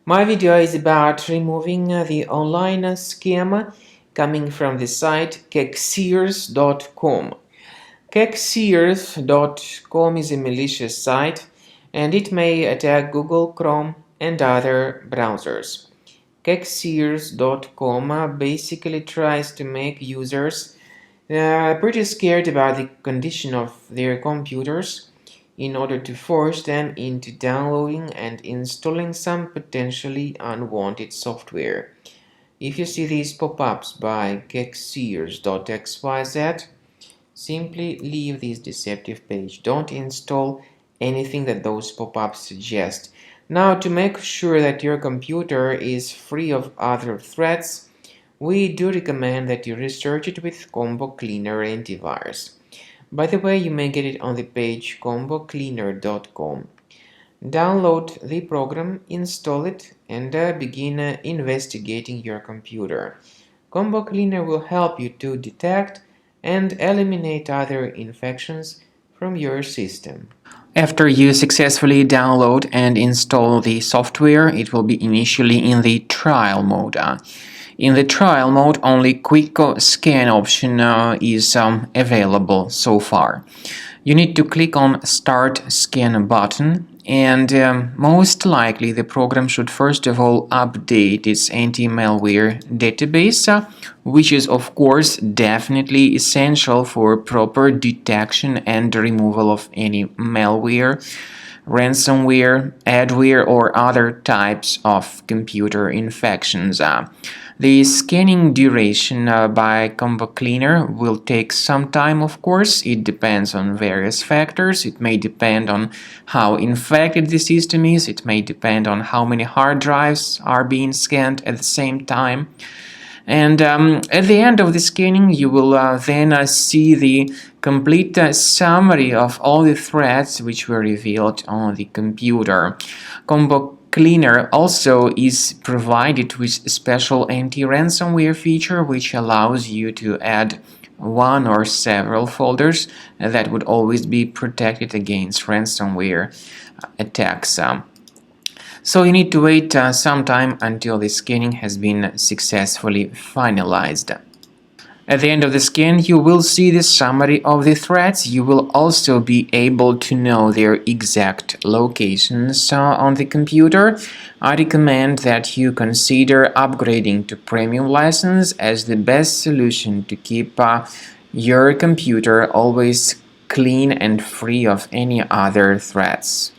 My video is about removing the online scam coming from the site Kexirs.com. Kexirs.com is a malicious site and it may attack Google Chrome and other browsers. Kexirs.com basically tries to make users pretty scared about the condition of their computers in order to force them into downloading and installing some potentially unwanted software. If you see these pop-ups by Kexirs.xyz, simply leave this deceptive page. Don't install anything that those pop-ups suggest. Now, to make sure that your computer is free of other threats, we do recommend that you research it with Combo Cleaner antivirus. By the way, you may get it on the page combocleaner.com. Download the program, install it, and begin investigating your computer. Combo Cleaner will help you to detect and eliminate other infections from your system. After you successfully download and install the software, it will be initially in the trial mode. In the trial mode, only quick scan option is available so far. You need to click on Start Scan button, and most likely the program should first of all update its anti-malware database, which is of course definitely essential for proper detection and removal of any malware, ransomware, adware, or other types of computer infections. The scanning duration by Combo Cleaner will take some time, of course. It depends on various factors. It may depend on how infected the system is. It may depend on how many hard drives are being scanned at the same time. And at the end of the scanning, you will then see the complete summary of all the threats which were revealed on the computer. Combo Cleaner also is provided with a special anti-ransomware feature which allows you to add one or several folders that would always be protected against ransomware attacks. So you need to wait some time until the scanning has been successfully finalized. At the end of the scan, you will see the summary of the threats. You will also be able to know their exact locations on the computer. I recommend that you consider upgrading to premium license as the best solution to keep your computer always clean and free of any other threats.